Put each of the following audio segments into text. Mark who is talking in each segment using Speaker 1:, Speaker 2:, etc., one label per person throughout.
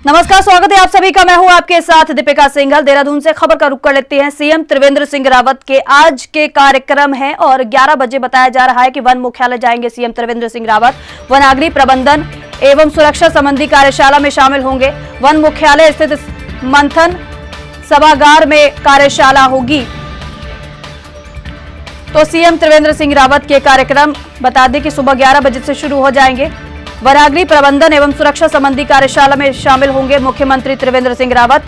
Speaker 1: नमस्कार, स्वागत है आप सभी का। मैं हूं आपके साथ दीपिका सिंघल। देहरादून से खबर का रुख कर लेते हैं। सीएम त्रिवेंद्र सिंह रावत के आज के कार्यक्रम है और 11 बजे बताया जा रहा है कि वन मुख्यालय जाएंगे सीएम त्रिवेंद्र सिंह रावत। वनाग्नि प्रबंधन एवं सुरक्षा संबंधी कार्यशाला में शामिल होंगे। वन मुख्यालय स्थित मंथन सभागार में कार्यशाला होगी। तो सीएम त्रिवेंद्र सिंह रावत के कार्यक्रम बता दें कि सुबह 11 बजे से शुरू हो जाएंगे। वनाग्नि प्रबंधन एवं सुरक्षा संबंधी कार्यशाला में शामिल होंगे मुख्यमंत्री त्रिवेंद्र सिंह रावत।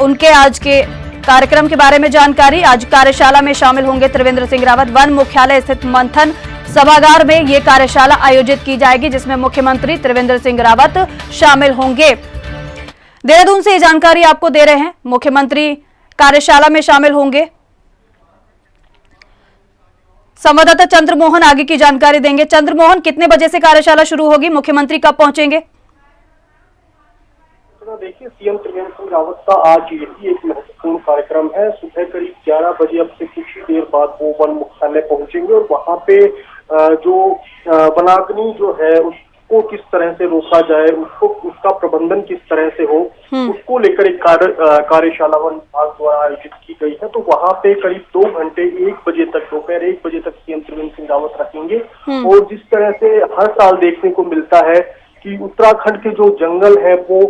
Speaker 1: उनके आज के कार्यक्रम के बारे में जानकारी, आज कार्यशाला में शामिल होंगे त्रिवेंद्र सिंह रावत। वन मुख्यालय स्थित मंथन सभागार में ये कार्यशाला आयोजित की जाएगी, जिसमें मुख्यमंत्री त्रिवेंद्र सिंह रावत शामिल होंगे। देहरादून से ये जानकारी आपको दे रहे हैं। मुख्यमंत्री कार्यशाला में शामिल होंगे। संवाददाता चंद्रमोहन आगे की जानकारी देंगे। चंद्रमोहन, कितने बजे से कार्यशाला शुरू होगी? मुख्यमंत्री कब पहुंचेंगे?
Speaker 2: देखिए, सीएम त्रिवेंद्र सिंह रावत का आज यही एक महत्वपूर्ण कार्यक्रम है। सुबह करीब 11 बजे अब से कुछ ही देर बाद वो वन मुख्यालय पहुंचेंगे और वहां पे जो वनाग्नि जो है उसको किस तरह से रोका जाए, उसका प्रबंधन किस तरह से हो, उसको लेकर एक कार्यशाला वन विभाग द्वारा आयोजित की गई है। तो वहां पे करीब 2 घंटे 1 बजे तक, दोपहर 1 बजे तक सीएम त्रिवेंद्र सिंह रावत रखेंगे। और जिस तरह से हर साल देखने को मिलता है कि उत्तराखंड के जो जंगल है वो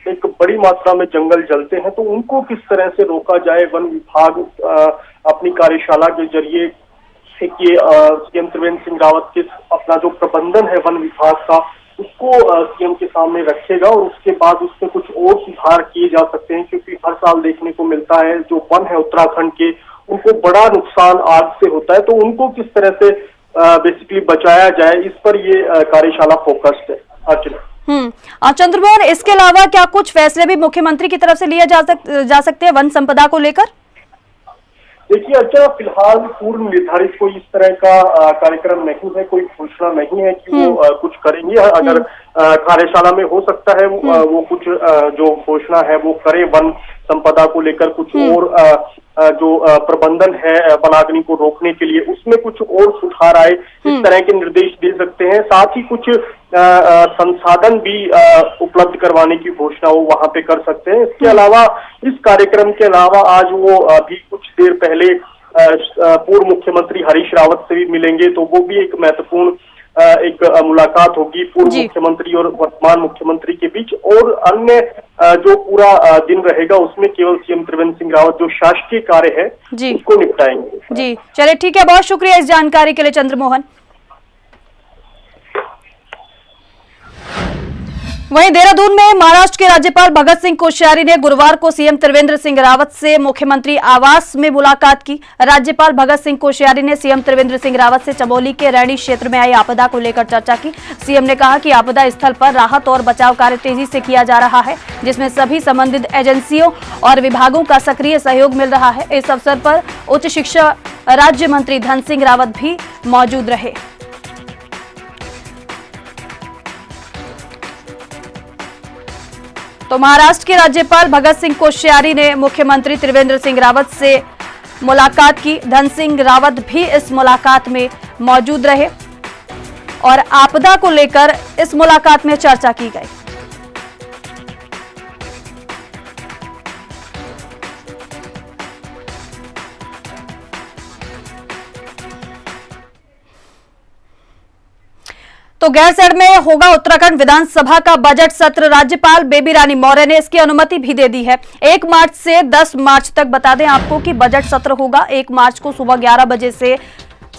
Speaker 2: एक बड़ी मात्रा में जंगल जलते हैं, तो उनको किस तरह से रोका जाए, वन विभाग अपनी कार्यशाला के जरिए कि सीएम त्रिवेंद्र सिंह रावत के अपना जो प्रबंधन है वन विभाग का उसको सीएम के सामने रखेगा और उसके बाद उसमें कुछ और सुधार किए जा सकते हैं। क्योंकि हर साल देखने को मिलता है जो वन है उत्तराखंड के, उनको बड़ा नुकसान आग से होता है, तो उनको किस तरह से बेसिकली बचाया जाए, इस पर ये कार्यशाला फोकस्ड है। अर्चना।
Speaker 1: चंद्रमोहन, इसके अलावा क्या कुछ फैसले भी मुख्यमंत्री की तरफ से लिए जा सकते हैं वन संपदा को लेकर?
Speaker 2: देखिए अच्छा, फिलहाल पूर्व निर्धारित कोई इस तरह का कार्यक्रम नहीं है, कोई घोषणा नहीं है कि वो कुछ करेंगे। अगर कार्यशाला में हो सकता है वो कुछ जो घोषणा है वो करे वन संपदा को लेकर, कुछ और जो प्रबंधन है वनाग्नि को रोकने के लिए उसमें कुछ और सुधार आए, इस तरह के निर्देश दे सकते हैं। साथ ही कुछ संसाधन भी उपलब्ध करवाने की घोषणा वो वहां पे कर सकते हैं। इसके अलावा इस कार्यक्रम के अलावा आज वो अभी कुछ देर पहले पूर्व मुख्यमंत्री हरीश रावत से भी मिलेंगे, तो वो भी एक महत्वपूर्ण एक मुलाकात होगी पूर्व मुख्यमंत्री और वर्तमान मुख्यमंत्री के बीच। और अन्य जो पूरा दिन रहेगा उसमें केवल सीएम त्रिवेंद्र सिंह रावत जो शासकीय कार्य है उसको निपटाएंगे।
Speaker 1: जी चलिए, ठीक है, बहुत शुक्रिया इस जानकारी के लिए चंद्रमोहन। वहीं देहरादून में महाराष्ट्र के राज्यपाल भगत सिंह कोश्यारी ने गुरुवार को सीएम त्रिवेंद्र सिंह रावत से मुख्यमंत्री आवास में मुलाकात की। राज्यपाल भगत सिंह कोश्यारी ने सीएम त्रिवेंद्र सिंह रावत से चमोली के रैणी क्षेत्र में आई आपदा को लेकर चर्चा की। सीएम ने कहा कि आपदा स्थल पर राहत और बचाव कार्य तेजी से किया जा रहा है, जिसमें सभी संबंधित एजेंसियों और विभागों का सक्रिय सहयोग मिल रहा है। इस अवसर पर उच्च शिक्षा राज्य मंत्री धन सिंह रावत भी मौजूद रहे। तो महाराष्ट्र के राज्यपाल भगत सिंह कोश्यारी ने मुख्यमंत्री त्रिवेंद्र सिंह रावत से मुलाकात की। धन सिंह रावत भी इस मुलाकात में मौजूद रहे और आपदा को लेकर इस मुलाकात में चर्चा की गई। तो गैरसैंण में होगा उत्तराखंड विधानसभा का बजट सत्र। राज्यपाल बेबी रानी मौर्य ने इसकी अनुमति भी दे दी है। 1 मार्च से 10 मार्च तक बता दें आपको कि बजट सत्र होगा। 1 मार्च को सुबह 11 बजे से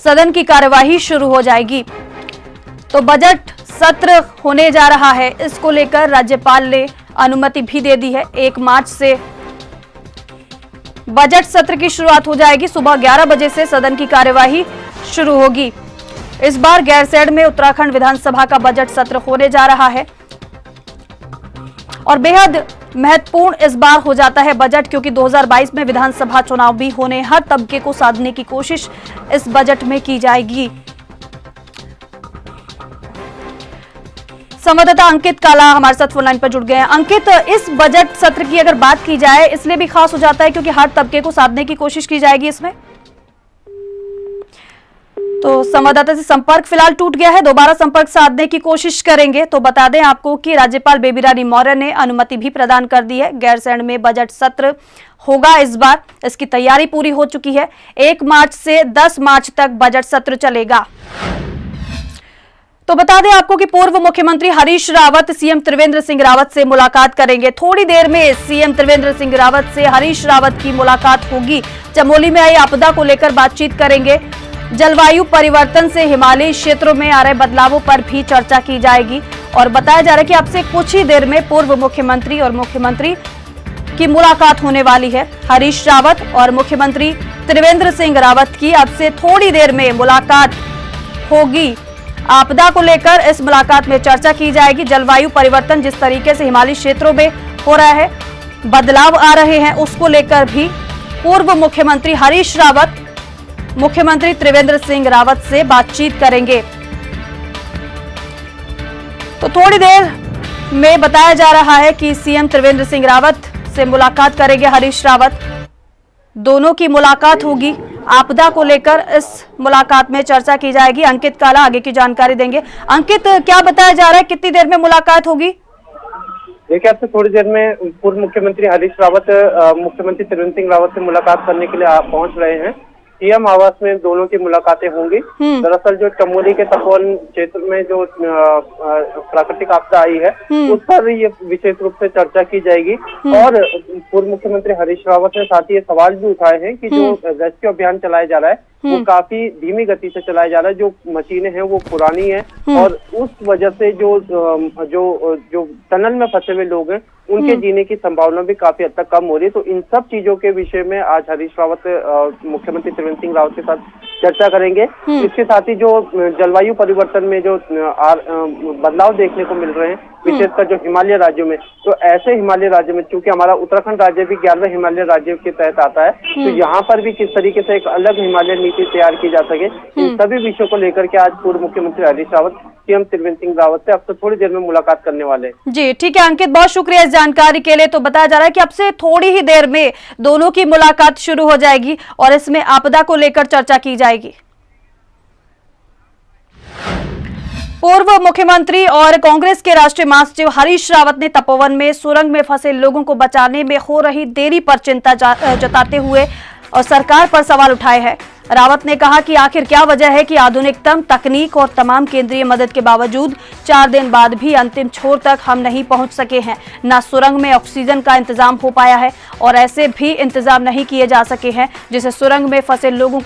Speaker 1: सदन की कार्यवाही शुरू हो जाएगी। तो बजट सत्र होने जा रहा है, इसको लेकर राज्यपाल ने अनुमति भी दे दी है। 1 मार्च से बजट सत्र की शुरुआत हो जाएगी। सुबह 11 बजे से सदन की कार्यवाही शुरू होगी। इस बार गैरसैंण में उत्तराखंड विधानसभा का बजट सत्र होने जा रहा है और बेहद महत्वपूर्ण इस बार हो जाता है बजट, क्योंकि 2022 में विधानसभा चुनाव भी होने, हर तबके को साधने की कोशिश इस बजट में की जाएगी। संवाददाता अंकित काला हमारे साथ फोन लाइन पर जुड़ गए हैं। अंकित, इस बजट सत्र की अगर बात की जाए इसलिए भी खास हो जाता है क्योंकि हर तबके को साधने की कोशिश की जाएगी इसमें। तो संवाददाता से संपर्क फिलहाल टूट गया है, दोबारा संपर्क साधने की कोशिश करेंगे। तो बता दें आपको कि राज्यपाल बेबी रानी मौर्य ने अनुमति भी प्रदान कर दी है। गैरसैंण में बजट सत्र होगा इस बार, इसकी तैयारी पूरी हो चुकी है। 1 मार्च से 10 मार्च तक बजट सत्र चलेगा। तो बता दें आपको कि पूर्व मुख्यमंत्री हरीश रावत सीएम त्रिवेंद्र सिंह रावत से मुलाकात करेंगे। थोड़ी देर में सीएम त्रिवेंद्र सिंह रावत से हरीश रावत की मुलाकात होगी। चमोली में आई आपदा को लेकर बातचीत करेंगे। जलवायु परिवर्तन से हिमालयी क्षेत्रों में आ रहे बदलावों पर भी चर्चा की जाएगी। और बताया जा रहा है कि अब से कुछ ही देर में पूर्व मुख्यमंत्री और मुख्यमंत्री की मुलाकात होने वाली है। हरीश रावत और मुख्यमंत्री त्रिवेंद्र सिंह रावत की अब से थोड़ी देर में मुलाकात होगी। आपदा को लेकर इस मुलाकात में चर्चा की जाएगी। जलवायु परिवर्तन जिस तरीके से हिमालयी क्षेत्रों में हो रहा है, बदलाव आ रहे हैं, उसको लेकर भी पूर्व मुख्यमंत्री हरीश रावत मुख्यमंत्री त्रिवेंद्र सिंह रावत से बातचीत करेंगे। तो थोड़ी देर में बताया जा रहा है कि सीएम त्रिवेंद्र सिंह रावत से मुलाकात करेंगे हरीश रावत। दोनों की मुलाकात होगी। आपदा को लेकर इस मुलाकात में चर्चा की जाएगी। अंकित काला आगे की जानकारी देंगे। अंकित, क्या बताया जा रहा है, कितनी देर में मुलाकात होगी?
Speaker 3: देखिए, अब से थोड़ी देर में पूर्व मुख्यमंत्री हरीश रावत मुख्यमंत्री त्रिवेंद्र सिंह रावत से मुलाकात करने के लिए पहुंच रहे हैं। सीएम आवास में दोनों की मुलाकातें होंगी। दरअसल जो चमोली के तपोवन क्षेत्र में जो प्राकृतिक आपदा आई है, उस पर ये विशेष रूप से चर्चा की जाएगी। और पूर्व मुख्यमंत्री हरीश रावत ने साथ ही ये सवाल भी उठाए हैं कि जो रेस्क्यू अभियान चलाया जा रहा है वो काफी धीमी गति से चलाया जा रहा है। जो मशीनें हैं वो पुरानी है और उस वजह से जो टनल में फंसे हुए लोग हैं उनके जीने की संभावना भी काफी हद तक कम हो रही है। तो इन सब चीजों के विषय में आज हरीश रावत मुख्यमंत्री त्रिवेंद्र सिंह रावत के साथ चर्चा करेंगे। इसके साथ ही जो जलवायु परिवर्तन में जो बदलाव देखने को मिल रहे हैं, विशेषकर जो हिमालय राज्यों में, तो ऐसे हिमालय राज्य में, चूंकि हमारा उत्तराखंड राज्य भी 11वें हिमालय राज्य के तहत आता है, तो यहाँ पर भी किस तरीके से एक अलग हिमालय नीति तैयार की जा सके, इन सभी विषयों को लेकर के आज पूर्व मुख्यमंत्री हरीश रावत सीएम त्रिवेंद्र सिंह रावत से अब तो थोड़ी देर में मुलाकात करने वाले हैं।
Speaker 1: जी ठीक है अंकित, बहुत शुक्रिया इस जानकारी के लिए। तो बताया जा रहा है कि अब से थोड़ी ही देर में दोनों की मुलाकात शुरू हो जाएगी और इसमें आपदा को लेकर चर्चा की जाएगी। पूर्व मुख्यमंत्री और कांग्रेस के राष्ट्रीय महासचिव हरीश रावत ने तपोवन में सुरंग में फंसे लोगों को बचाने में हो रही देरी पर चिंता जताते हुए और सरकार पर सवाल उठाए हैं। रावत ने कहा कि आखिर क्या वजह है कि आधुनिकतम तकनीक और तमाम केंद्रीय मदद के बावजूद 4 दिन बाद भी अंतिम छोर तक हम नहीं पहुंच सके हैं। न सुरंग में ऑक्सीजन का इंतजाम हो पाया है और ऐसे भी इंतजाम नहीं किए जा सके हैं जिससे सुरंग में फंसे लोगों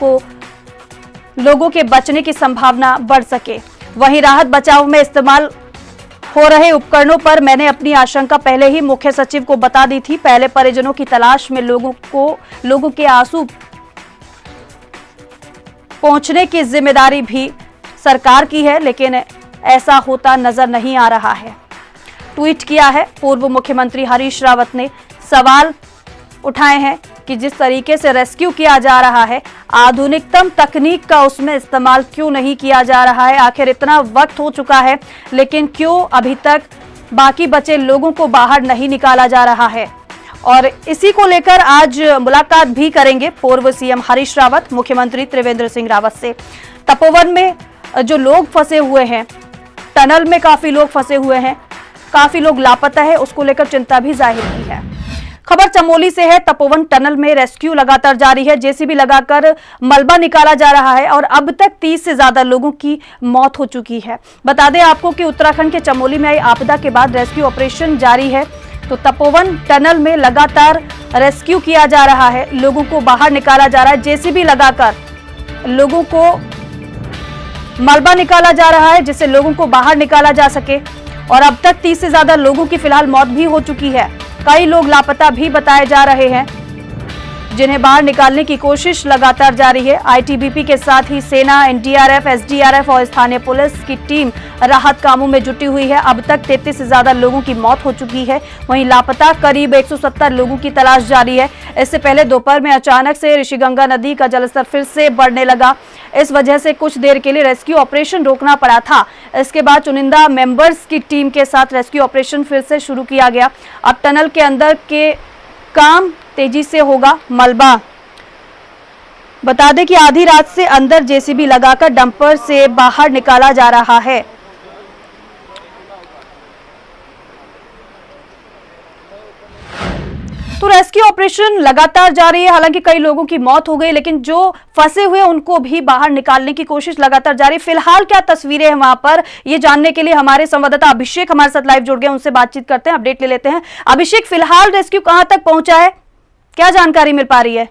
Speaker 1: के बचने की संभावना बढ़ सके। वहीं राहत बचाव में इस्तेमाल हो रहे उपकरणों पर मैंने अपनी आशंका पहले ही मुख्य सचिव को बता दी थी। पहले परिजनों की तलाश में लोगों के आंसू पहुंचने की जिम्मेदारी भी सरकार की है, लेकिन ऐसा होता नजर नहीं आ रहा है। ट्वीट किया है पूर्व मुख्यमंत्री हरीश रावत ने, सवाल उठाए हैं कि जिस तरीके से रेस्क्यू किया जा रहा है, आधुनिकतम तकनीक का उसमें इस्तेमाल क्यों नहीं किया जा रहा है। आखिर इतना वक्त हो चुका है लेकिन क्यों अभी तक बाकी बचे लोगों को बाहर नहीं निकाला जा रहा है। और इसी को लेकर आज मुलाकात भी करेंगे पूर्व सीएम हरीश रावत मुख्यमंत्री त्रिवेंद्र सिंह रावत से। तपोवन में जो लोग फंसे हुए हैं, टनल में काफी लोग फंसे हुए हैं, काफी लोग लापता है, उसको लेकर चिंता भी जाहिर की है। खबर चमोली से है। तपोवन टनल में रेस्क्यू लगातार जारी है। जेसीबी लगाकर मलबा निकाला जा रहा है और अब तक 30 से ज्यादा लोगों की मौत हो चुकी है। बता दें आपको कि उत्तराखंड के चमोली में आई आपदा के बाद रेस्क्यू ऑपरेशन जारी है। तो तपोवन टनल में लगातार रेस्क्यू किया जा रहा है, लोगों को बाहर निकाला जा रहा है। जेसीबी लगाकर लोगों को मलबा निकाला जा रहा है जिससे लोगों को बाहर निकाला जा सके। और अब तक 30 से ज्यादा लोगों की फिलहाल मौत भी हो चुकी है। कई लोग लापता भी बताए जा रहे हैं जिन्हें बाहर निकालने की कोशिश लगातार जारी है। आईटीबीपी के साथ ही सेना, एनडीआरएफ, एसडीआरएफ और स्थानीय पुलिस की टीम राहत कामों में जुटी हुई है। अब तक 33 से ज्यादा लोगों की मौत हो चुकी है। वहीं लापता करीब 170 लोगों की तलाश जारी है। इससे पहले दोपहर में अचानक से ऋषिगंगा नदी का जलस्तर फिर से बढ़ने लगा। इस वजह से कुछ देर के लिए रेस्क्यू ऑपरेशन रोकना पड़ा था। इसके बाद चुनिंदा मेंबर्स की टीम के साथ रेस्क्यू ऑपरेशन फिर से शुरू किया गया। अब टनल के अंदर के काम तेजी से होगा। मलबा बता दें कि आधी रात से अंदर जेसीबी लगाकर डंपर से बाहर निकाला जा रहा है। तो रेस्क्यू ऑपरेशन लगातार जारी है। हालांकि कई लोगों की मौत हो गई, लेकिन जो फंसे हुए उनको भी बाहर निकालने की कोशिश लगातार जारी। फिलहाल क्या तस्वीरें हैं वहां पर, ये जानने के लिए हमारे संवाददाता अभिषेक हमारे साथ लाइव जुड़ गए, उनसे बातचीत करते हैं, अपडेट ले लेते हैं। अभिषेक, फिलहाल रेस्क्यू कहां तक पहुंचा है, क्या जानकारी मिल पा रही है?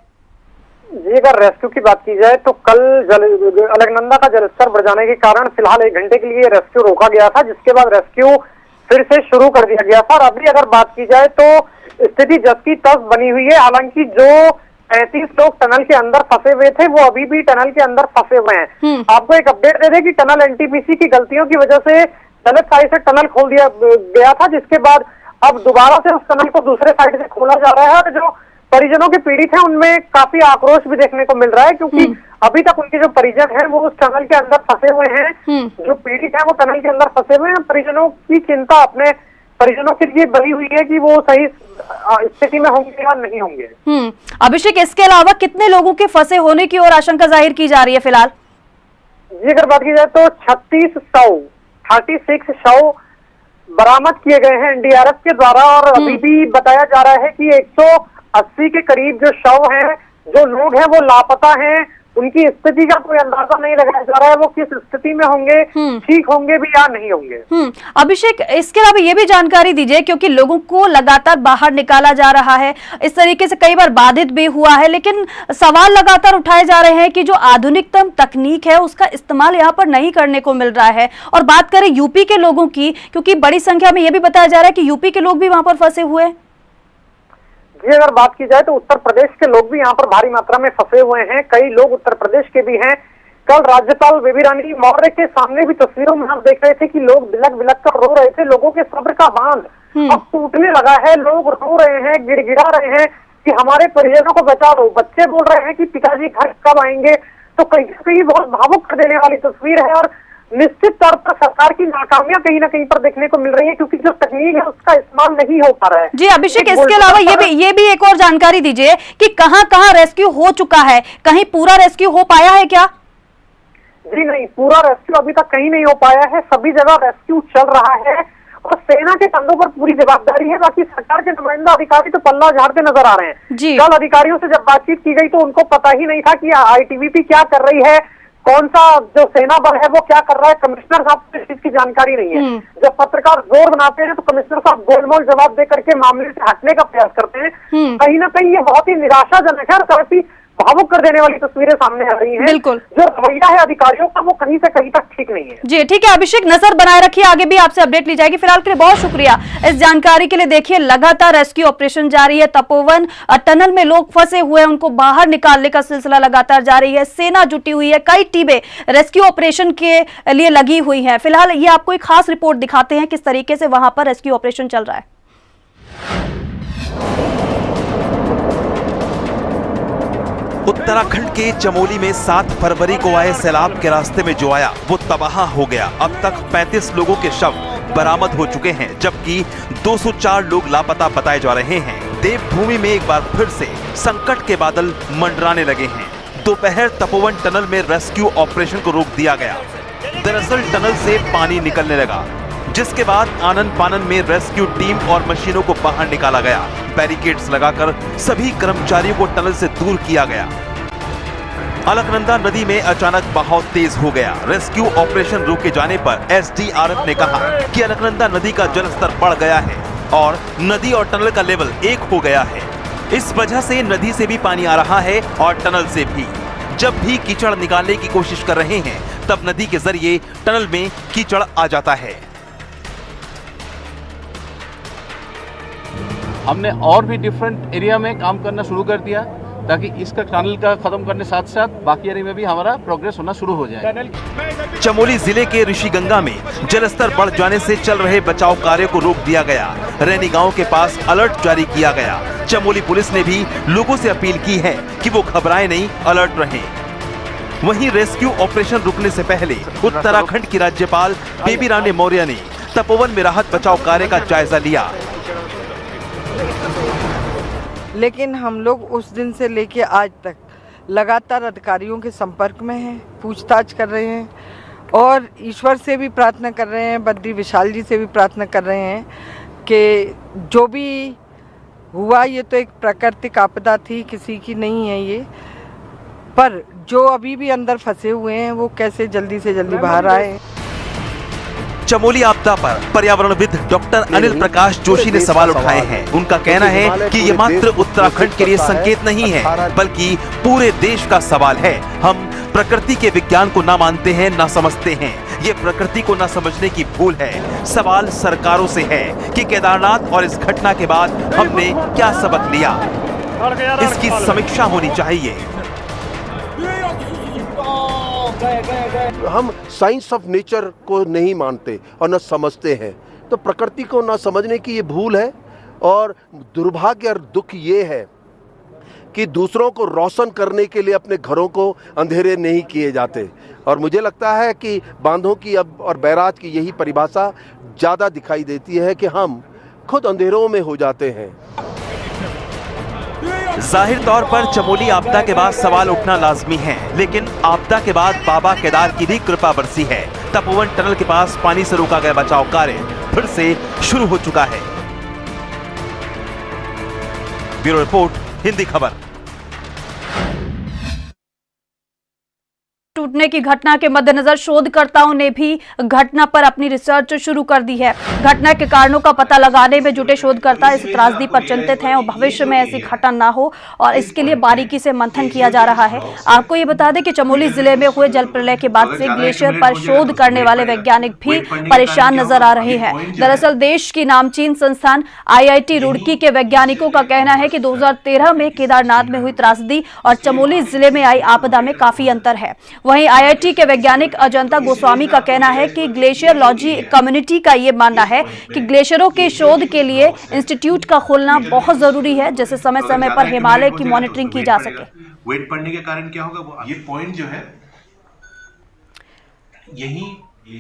Speaker 3: जी, अगर रेस्क्यू की बात की जाए तो कल अलकनंदा का जलस्तर बढ़ जाने के कारण फिलहाल 1 घंटे के लिए रेस्क्यू रोका गया था, जिसके बाद रेस्क्यू फिर से शुरू कर दिया गया था। और अभी अगर बात की जाए तो स्थिति जस की तस बनी हुई है। हालांकि जो 35 लोग टनल के अंदर फंसे हुए थे वो अभी भी टनल के अंदर फंसे हुए हैं। आपको एक अपडेट दे दें कि टनल एनटीपीसी की गलतियों की वजह से गलत साइड से टनल खोल दिया गया था, जिसके बाद अब दोबारा से उस टनल को दूसरे साइड से खोला जा रहा है। और जो परिजनों के पीड़ित हैं उनमें काफी आक्रोश भी देखने को मिल रहा है, क्योंकि अभी तक उनके जो परिजन हैं वो उस टनल के अंदर फंसे हुए हैं। जो पीड़ित हैं वो टनल के अंदर फंसे हुए हैं। परिजनों की चिंता अपने परिजनों के लिए बनी हुई है कि वो सही स्थिति में होंगे या नहीं होंगे।
Speaker 1: अभिषेक, इसके अलावा कितने लोगों के फंसे होने की और आशंका जाहिर की जा रही है फिलहाल?
Speaker 3: जी, अगर बात की जाए तो 36 शव बरामद किए गए हैं एनडीआरएफ के द्वारा। और अभी भी बताया जा रहा है कि 180 के करीब जो शव हैं, जो लोग हैं वो लापता हैं। उनकी स्थिति का कोई अंदाजा नहीं लगाया जा रहा है, वो किस स्थिति में होंगे, ठीक होंगे भी या नहीं होंगे।
Speaker 1: अभिषेक, इसके अलावा ये भी जानकारी दीजिए, क्योंकि लोगों को लगातार बाहर निकाला जा रहा है, इस तरीके से कई बार बाधित भी हुआ है, लेकिन सवाल लगातार उठाए जा रहे हैं कि जो आधुनिकतम तकनीक है उसका इस्तेमाल यहाँ पर नहीं करने को मिल रहा है। और बात करें यूपी के लोगों की, क्योंकि बड़ी संख्या में यह भी बताया जा रहा है कि यूपी के लोग भी वहां पर फंसे हुए हैं।
Speaker 3: जी, अगर बात की जाए तो उत्तर प्रदेश के लोग भी यहाँ पर भारी मात्रा में फंसे हुए हैं। कई लोग उत्तर प्रदेश के भी हैं। कल राज्यपाल बेबी रानी मौर्य के सामने भी तस्वीरों में हम देख रहे थे कि लोग बिलक बिलक कर रो रहे थे। लोगों के सब्र का बांध अब टूटने लगा है। लोग रो रहे हैं, गिड़गिड़ा रहे हैं कि हमारे परिजनों को बचा दो। बच्चे बोल रहे हैं कि पिताजी घर कब आएंगे। तो कहीं ना कहीं बहुत भावुक कर देने वाली तस्वीर है। और निश्चित तौर पर सरकार की नाकामियां कहीं ना कहीं पर देखने को मिल रही है, क्योंकि जो तकनीक है उसका इस्तेमाल नहीं हो पा रहा है।
Speaker 1: जी अभिषेक, इसके अलावा ये भी एक और जानकारी दीजिए कि कहां रेस्क्यू हो चुका है, कहीं पूरा रेस्क्यू हो पाया है क्या?
Speaker 3: जी नहीं, पूरा रेस्क्यू अभी तक कहीं नहीं हो पाया है। सभी जगह रेस्क्यू चल रहा है और सेना के कंधों पर पूरी जवाबदारी है। बाकी सरकार के नुमाइंदा अधिकारी तो पल्ला झाड़ते नजर आ रहे हैं। कल अधिकारियों से जब बातचीत की गई तो उनको पता ही नहीं था कि आईटीबीपी क्या कर रही है, कौन सा जो सेना बल है वो क्या कर रहा है। कमिश्नर साहब को इस चीज की जानकारी नहीं है। जब पत्रकार जोर बनाते हैं तो कमिश्नर साहब गोलमोल जवाब दे करके मामले से हटने का प्रयास करते हैं। कहीं ना कहीं ये बहुत ही निराशाजनक है और काफी भावुक कर देने वाली तस्वीरें सामने आ रही हैं।
Speaker 1: बिल्कुल,
Speaker 3: जो रवैया है अधिकारियों का वो कहीं से कहीं तक ठीक नहीं है।
Speaker 1: जी ठीक है अभिषेक, नजर बनाए रखिए, आगे भी आपसे अपडेट ली जाएगी। फिलहाल के लिए बहुत शुक्रिया इस जानकारी के लिए। देखिए लगातार रेस्क्यू ऑपरेशन जारी है। तपोवन टनल में लोग फंसे हुए हैं, उनको बाहर निकालने का सिलसिला लगातार जारी है। सेना जुटी हुई है, कई टीमें रेस्क्यू ऑपरेशन के लिए लगी हुई है। फिलहाल ये आपको एक खास रिपोर्ट दिखाते हैं किस तरीके से वहां पर रेस्क्यू ऑपरेशन चल रहा है।
Speaker 4: उत्तराखंड के चमोली में 7 फरवरी को आए सैलाब के रास्ते में जो आया वो तबाह हो गया। अब तक 35 लोगों के शव बरामद हो चुके हैं, जबकि 204 लोग लापता बताए जा रहे हैं। देवभूमि में एक बार फिर से संकट के बादल मंडराने लगे हैं। दोपहर तपोवन टनल में रेस्क्यू ऑपरेशन को रोक दिया गया। दरअसल टनल से पानी निकलने लगा, जिसके बाद आनन फानन में रेस्क्यू टीम और मशीनों को बाहर निकाला गया। बैरिकेड्स लगाकर सभी कर्मचारियों को टनल से दूर किया गया। अलकनंदा नदी में अचानक बहाव तेज हो गया। रेस्क्यू ऑपरेशन रोके जाने पर एसडीआरएफ ने कहा कि अलकनंदा नदी का जलस्तर बढ़ गया है और नदी और टनल का लेवल एक हो गया है। इस वजह से नदी से भी पानी आ रहा है और टनल से भी। जब भी कीचड़ निकालने की कोशिश कर रहे हैं तब नदी के जरिए टनल में कीचड़ आ जाता है।
Speaker 5: हमने और भी डिफरेंट एरिया में काम करना शुरू कर दिया ताकि इसका टनल का खत्म करने साथ साथ बाकी एरिया में भी हमारा प्रोग्रेस होना शुरू हो जाए।
Speaker 4: चमोली जिले के ऋषिगंगा में जलस्तर बढ़ जाने से चल रहे बचाव कार्य को रोक दिया गया। रैनी गांव के पास अलर्ट जारी किया गया। चमोली पुलिस ने भी लोगों से अपील की है कि वो घबराएं नहीं, अलर्ट रहें। वहीं रेस्क्यू ऑपरेशन रुकने से पहले उत्तराखंड की राज्यपाल बेबी रानी मौर्य ने तपोवन में राहत बचाव कार्य का जायजा लिया।
Speaker 6: लेकिन हम लोग उस दिन से लेके आज तक लगातार अधिकारियों के संपर्क में हैं, पूछताछ कर रहे हैं और ईश्वर से भी प्रार्थना कर रहे हैं, बद्री विशाल जी से भी प्रार्थना कर रहे हैं कि जो भी हुआ ये तो एक प्राकृतिक आपदा थी, किसी की नहीं है ये, पर जो अभी भी अंदर फंसे हुए हैं वो कैसे जल्दी से जल्दी बाहर आए।
Speaker 4: चमोली आपदा पर पर्यावरणविद डॉक्टर अनिल प्रकाश जोशी ने सवाल उठाए हैं। उनका कहना है कि ये मात्र उत्तराखंड के लिए संकेत नहीं है, बल्कि पूरे देश का सवाल है। हम प्रकृति के विज्ञान को ना मानते हैं, ना समझते हैं। ये प्रकृति को ना समझने की भूल है। सवाल सरकारों से है कि केदारनाथ और इस घटना के बाद हमने क्या सबक लिया। इसकी समीक्षा होनी चाहिए।
Speaker 7: हम साइंस ऑफ नेचर को नहीं मानते और न समझते हैं, तो प्रकृति को न समझने की ये भूल है। और दुर्भाग्य और दुख ये है कि दूसरों को रोशन करने के लिए अपने घरों को अंधेरे नहीं किए जाते। और मुझे लगता है कि बांधों की अब और बैराज की यही परिभाषा ज़्यादा दिखाई देती है कि हम खुद अंधेरों में हो जाते हैं।
Speaker 4: जाहिर तौर पर चमोली आपदा के बाद सवाल उठना लाजमी है, लेकिन आपदा के बाद बाबा केदार की भी कृपा बरसी है। तपोवन टनल के पास पानी से रोका गया बचाव कार्य फिर से शुरू हो चुका है। ब्यूरो रिपोर्ट, हिंदी खबर।
Speaker 1: टूटने की घटना के मद्देनजर शोधकर्ताओं ने भी घटना पर अपनी रिसर्च शुरू कर दी है। घटना के कारणों का पता लगाने में जुटे शोधकर्ता इस त्रासदी पर चिंतित हैं और भविष्य में ऐसी घटना ना हो और इसके लिए बारीकी से मंथन किया जा रहा है। आपको ये बता दें कि चमोली जिले में हुए जल प्रलय के बाद से ग्लेशियर पर शोध करने वाले वैज्ञानिक भी परेशान नजर आ रहे हैं। दरअसल देश की नामचीन संस्थान IIT रुड़की के वैज्ञानिकों का कहना है कि 2013 में केदारनाथ में हुई त्रासदी और चमोली जिले में आई आपदा में काफी अंतर है। वहीं IIT के वैज्ञानिक अजंता गोस्वामी का कहना है कि ग्लेशियरोलॉजी कम्युनिटी का ये मानना है कि ग्लेशियरों के शोध के लिए इंस्टीट्यूट का खोलना बहुत जरूरी है, जिससे समय समय पर हिमालय की मॉनिटरिंग की जा सके।
Speaker 8: वेट पड़ने के कारण क्या होगा, ये पॉइंट जो है यही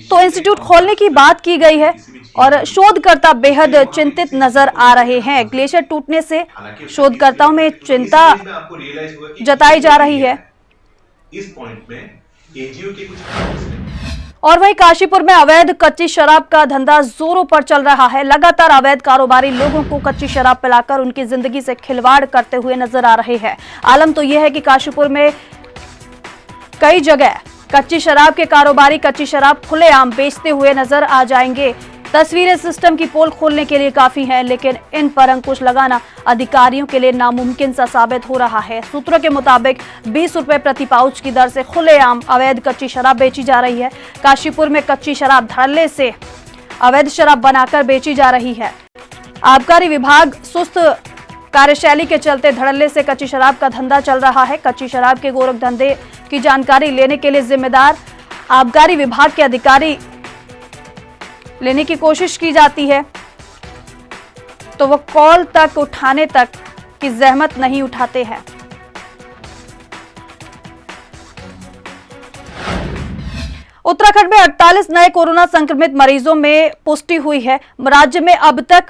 Speaker 1: तो इंस्टीट्यूट खोलने की बात की गई है और शोधकर्ता बेहद चिंतित नजर आ रहे हैं। ग्लेशियर टूटने से शोधकर्ताओं में चिंता जताई जा रही है।
Speaker 8: इस पॉइंट में एजीओ के कुछ
Speaker 1: और वहीं काशीपुर में अवैध कच्ची शराब का धंधा जोरों पर चल रहा है। लगातार अवैध कारोबारी लोगों को कच्ची शराब पिलाकर उनकी जिंदगी से खिलवाड़ करते हुए नजर आ रहे हैं। आलम तो यह है कि काशीपुर में कई जगह कच्ची शराब के कारोबारी कच्ची शराब खुलेआम बेचते हुए नजर आ जाएंगे। तस्वीरें सिस्टम की पोल खोलने के लिए काफी हैं, लेकिन इन पर अंकुश लगाना अधिकारियों के लिए नामुमकिन सा साबित हो रहा है। सूत्रों के मुताबिक 20 रुपए प्रति पाउच की दर से खुलेआम अवैध कच्ची शराब बेची जा रही है। काशीपुर में कच्ची शराब धड़ल्ले से अवैध शराब बनाकर बेची जा रही है। आबकारी विभाग सुस्त कार्यशैली के चलते धड़ल्ले से कच्ची शराब का धंधा चल रहा है। कच्ची शराब के गोरख धंधे की जानकारी लेने के लिए जिम्मेदार आबकारी विभाग के अधिकारी लेने की कोशिश की जाती है तो वो कॉल तक उठाने तक की जहमत नहीं उठाते हैं। उत्तराखंड में 48 नए कोरोना संक्रमित मरीजों में पुष्टि हुई है। राज्य में अब तक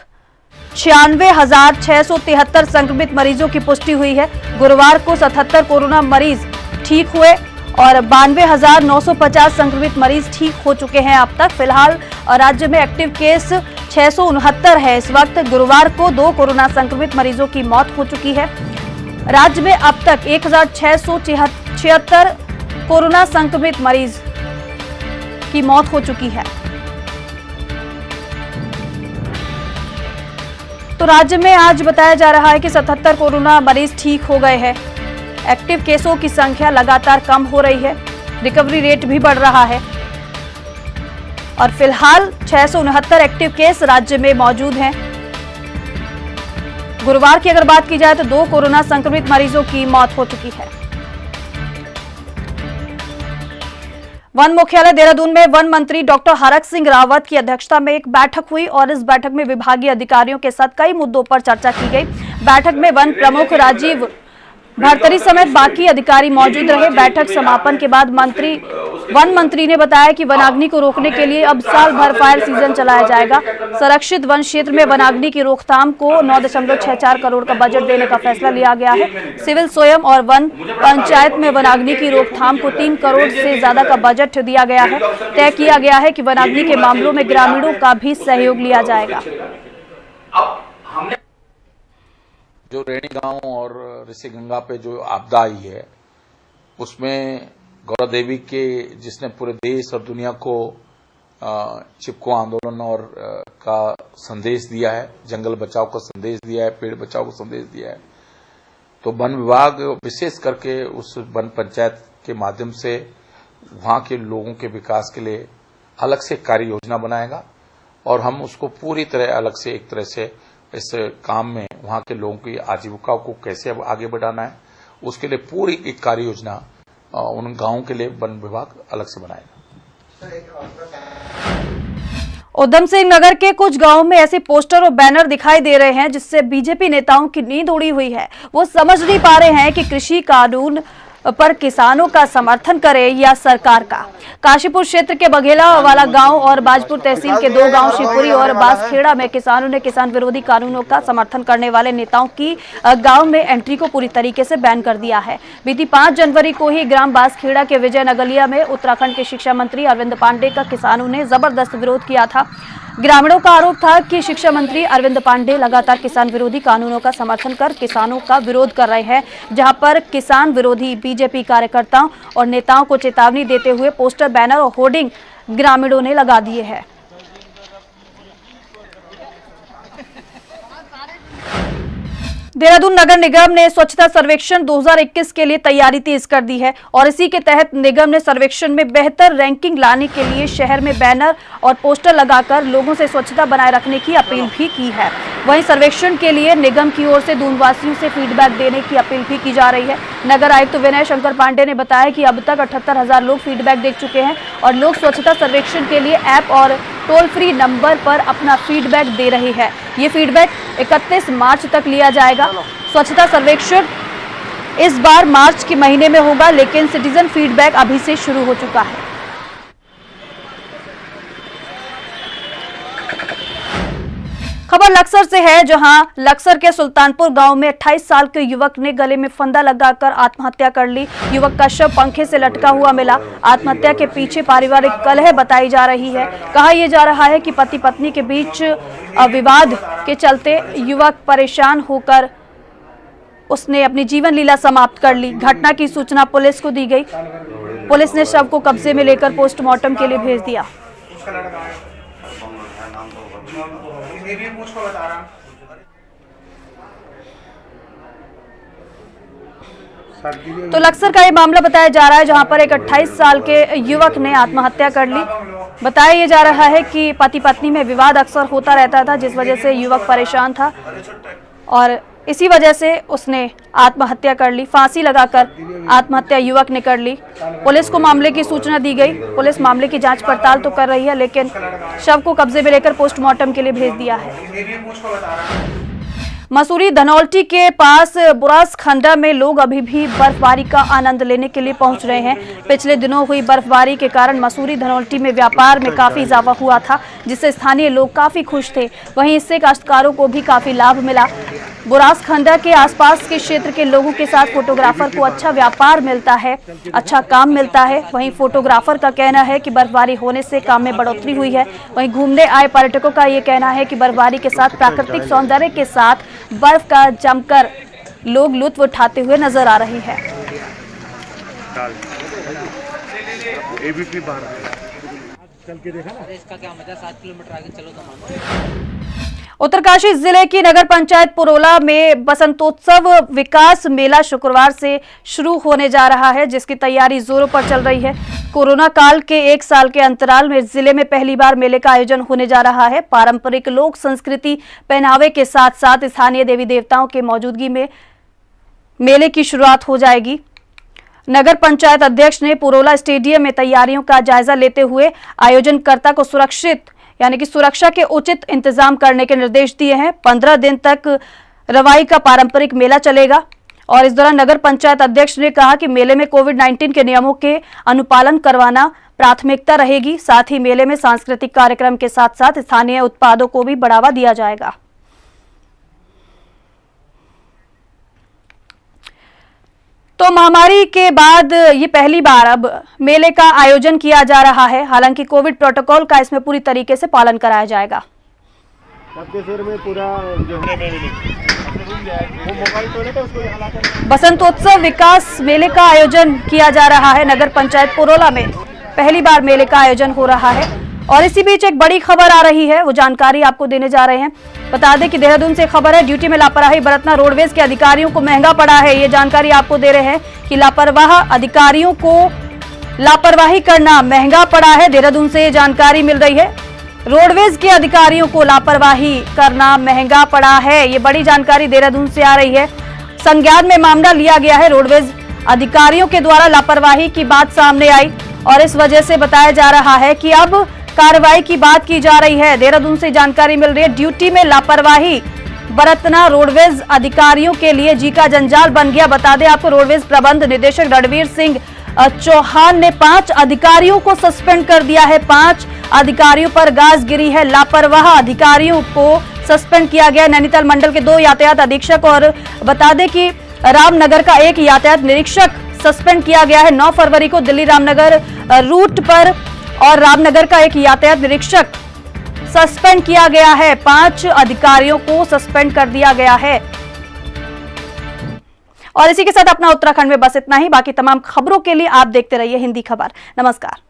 Speaker 1: 96,673 संक्रमित मरीजों की पुष्टि हुई है। गुरुवार को 77 कोरोना मरीज ठीक हुए और 92,950 संक्रमित मरीज ठीक हो चुके हैं। अब तक फिलहाल राज्य में एक्टिव केस 669 है। इस वक्त गुरुवार को 2 कोरोना संक्रमित मरीजों की मौत हो चुकी है। राज्य में अब तक 1,676 कोरोना संक्रमित मरीज की मौत हो चुकी है। तो राज्य में आज बताया जा रहा है कि 77 कोरोना मरीज ठीक हो गए हैं। एक्टिव केसों की संख्या लगातार कम हो रही है, रिकवरी रेट भी बढ़ रहा है और फिलहाल 669 एक्टिव केस राज्य में मौजूद हैं। गुरुवार की अगर बात की जाए तो 2 कोरोना संक्रमित मरीजों की मौत हो चुकी है। वन मुख्यालय देहरादून में वन मंत्री डॉक्टर हरक सिंह रावत की अध्यक्षता में एक बैठक हुई और इस बैठक में विभागीय अधिकारियों के साथ कई मुद्दों पर चर्चा की गई। बैठक में वन प्रमुख राजीव भरतरी समेत बाकी अधिकारी मौजूद रहे। बैठक समापन के बाद मंत्री वन मंत्री ने बताया कि वनाग्नि को रोकने के लिए अब साल भर फायर सीजन चलाया जाएगा। संरक्षित वन क्षेत्र में वनाग्नि की रोकथाम को 9.64 करोड़ का बजट देने का फैसला लिया गया है। सिविल स्वयं और वन पंचायत में वनाग्नि की रोकथाम को 3 करोड़ से ज्यादा का बजट दिया गया है। तय किया गया है कि वनाग्नि के मामलों में ग्रामीणों का भी सहयोग लिया जाएगा।
Speaker 9: जो रेणी गांव और ऋषि गंगा पे जो आपदा आई है, उसमें गौरा देवी के जिसने पूरे देश और दुनिया को चिपको आंदोलन और का संदेश दिया है, जंगल बचाओ का संदेश दिया है, पेड़ बचाओ का संदेश दिया है, तो वन विभाग विशेष करके उस वन पंचायत के माध्यम से वहां के लोगों के विकास के लिए अलग से कार्य योजना बनाएगा और हम उसको पूरी तरह अलग से एक तरह से इस काम में वहां के लोगों की आजीविका को कैसे आगे बढ़ाना है, उसके लिए पूरी एक कार्य योजना उन गांवों के लिए वन विभाग अलग से बनाएगा।
Speaker 1: उधम सिंह नगर के कुछ गांवों में ऐसे पोस्टर और बैनर दिखाई दे रहे हैं जिससे बीजेपी नेताओं की नींद उड़ी हुई है। वो समझ नहीं पा रहे हैं कि कृषि कानून पर किसानों का समर्थन करे या सरकार का। काशीपुर क्षेत्र के बघेला वाला गांव और बाजपुर तहसील के 2 गांव शिवपुरी और बासखेड़ा में किसानों ने किसान विरोधी कानूनों का समर्थन करने वाले नेताओं की गांव में एंट्री को पूरी तरीके से बैन कर दिया है। बीती 5 जनवरी को ही ग्राम बासखेड़ा के विजय नगलिया में उत्तराखंड के शिक्षा मंत्री अरविंद पांडे का किसानों ने जबरदस्त विरोध किया था। ग्रामीणों का आरोप था कि शिक्षा मंत्री अरविंद पांडे लगातार किसान विरोधी कानूनों का समर्थन कर किसानों का विरोध कर रहे हैं, जहां पर किसान विरोधी बीजेपी कार्यकर्ताओं और नेताओं को चेतावनी देते हुए पोस्टर, बैनर और होर्डिंग ग्रामीणों ने लगा दिए हैं। देहरादून नगर निगम ने स्वच्छता सर्वेक्षण 2021 के लिए तैयारी तेज कर दी है और इसी के तहत निगम ने सर्वेक्षण में बेहतर रैंकिंग लाने के लिए शहर में बैनर और पोस्टर लगाकर लोगों से स्वच्छता बनाए रखने की अपील भी की है। वहीं सर्वेक्षण के लिए निगम की ओर से दूनवासियों से फीडबैक देने की अपील भी की जा रही है। नगर आयुक्त विनय शंकर पांडे ने बताया कि अब तक 78,000 लोग फीडबैक दे चुके हैं और लोग स्वच्छता सर्वेक्षण के लिए ऐप और टोल फ्री नंबर पर अपना फीडबैक दे रहे हैं। ये फीडबैक 31 मार्च तक लिया जाएगा। स्वच्छता सर्वेक्षण इस बार मार्च के महीने में होगा, लेकिन सिटीजन फीडबैक अभी से शुरू हो चुका है। खबर लक्सर से है, जहां लक्सर के सुल्तानपुर गांव में 28 साल के युवक ने गले में फंदा लगाकर आत्महत्या कर ली। युवक का शव पंखे से लटका हुआ मिला। आत्महत्या के पीछे पारिवारिक कलह बताई जा रही है। कहा यह जा रहा है कि पति पत्नी के बीच विवाद के चलते युवक परेशान होकर उसने अपनी जीवन लीला समाप्त कर ली। घटना की सूचना पुलिस को दी गई। पुलिस ने शव को कब्जे में लेकर पोस्टमार्टम के लिए भेज दिया। तो लक्सर का ये मामला बताया जा रहा है, जहां पर एक 28 साल के युवक ने आत्महत्या कर ली। बताया ये जा रहा है कि पति पत्नी में विवाद अक्सर होता रहता था, जिस वजह से युवक परेशान था और इसी वजह से उसने आत्महत्या कर ली। फांसी लगाकर आत्महत्या युवक ने कर ली। पुलिस को मामले की सूचना दी गई। पुलिस मामले की जांच पड़ताल तो कर रही है, लेकिन शव को कब्जे में लेकर पोस्टमार्टम के लिए भेज दिया है। मसूरी धनौल्टी के पास बुरास खंडा में लोग अभी भी बर्फबारी का आनंद लेने के लिए पहुंच रहे हैं। पिछले दिनों हुई बर्फबारी के कारण मसूरी धनौल्टी में व्यापार में काफी इजाफा हुआ था, जिससे स्थानीय लोग काफी खुश थे। वहीं इससे काश्तकारों को भी काफी लाभ मिला। बुरास खंडा के आसपास के क्षेत्र के लोगों के साथ फोटोग्राफर को अच्छा व्यापार मिलता है, अच्छा काम मिलता है। वहीं फोटोग्राफर का कहना है कि बर्फबारी होने से काम में बढ़ोतरी हुई है। वहीं घूमने आए पर्यटकों का ये कहना है कि बर्फबारी के साथ प्राकृतिक सौंदर्य के साथ बर्फ का जमकर लोग लुत्फ उठाते हुए नजर आ रहे हैं। उत्तरकाशी जिले की नगर पंचायत पुरोला में बसंतोत्सव विकास मेला शुक्रवार से शुरू होने जा रहा है, जिसकी तैयारी जोरों पर चल रही है। कोरोना काल के 1 साल के अंतराल में जिले में पहली बार मेले का आयोजन होने जा रहा है। पारंपरिक लोक संस्कृति पहनावे के साथ साथ स्थानीय देवी देवताओं के मौजूदगी में मेले की शुरुआत हो जाएगी। नगर पंचायत अध्यक्ष ने पुरोला स्टेडियम में तैयारियों का जायजा लेते हुए आयोजनकर्ता को सुरक्षा के उचित इंतजाम करने के निर्देश दिए हैं। 15 दिन तक रवाई का पारंपरिक मेला चलेगा। और इस दौरान नगर पंचायत अध्यक्ष ने कहा कि मेले में कोविड-19 के नियमों के अनुपालन करवाना प्राथमिकता रहेगी। साथ ही मेले में सांस्कृतिक कार्यक्रम के साथ साथ स्थानीय उत्पादों को भी बढ़ावा दिया जाएगा। तो महामारी के बाद ये पहली बार अब मेले का आयोजन किया जा रहा है। हालांकि कोविड प्रोटोकॉल का इसमें पूरी तरीके से पालन कराया जाएगा। बसंतोत्सव विकास मेले का आयोजन किया जा रहा है। नगर पंचायत पुरोला में पहली बार मेले का आयोजन हो रहा है और इसी बीच एक बड़ी खबर आ रही है, वो जानकारी आपको देने जा रहे हैं। बता दें कि देहरादून से खबर है, ड्यूटी में लापरवाही बरतना रोडवेज के अधिकारियों को महंगा पड़ा है। ये जानकारी आपको दे रहे हैं कि लापरवाह अधिकारियों को लापरवाही करना महंगा पड़ा है। देहरादून से ये जानकारी मिल रही है, रोडवेज के अधिकारियों को लापरवाही करना महंगा पड़ा है। ये बड़ी जानकारी देहरादून से आ रही है। संज्ञान में मामला लिया गया है। रोडवेज अधिकारियों के द्वारा लापरवाही की बात सामने आई और इस वजह से बताया जा रहा है कि अब कार्रवाई की बात की जा रही है। देहरादून से जानकारी मिल रही है, ड्यूटी में लापरवाही बरतना रोडवेज अधिकारियों के लिए जी का जंजाल बन गया। बता दें आपको, रोडवेज प्रबंध निदेशक रणवीर सिंह चौहान ने 5 अधिकारियों को सस्पेंड कर दिया है। 5 अधिकारियों पर गाज गिरी है। लापरवाह अधिकारियों को सस्पेंड किया गया। नैनीताल मंडल के 2 यातायात अधीक्षक और बता दें कि रामनगर का 1 यातायात निरीक्षक सस्पेंड किया गया है। 9 फरवरी को दिल्ली रामनगर रूट पर और रामनगर का 1 यातायात निरीक्षक सस्पेंड किया गया है। 5 अधिकारियों को सस्पेंड कर दिया गया है। और इसी के साथ अपना उत्तराखंड में बस इतना ही। बाकी तमाम खबरों के लिए आप देखते रहिए हिंदी खबर। नमस्कार।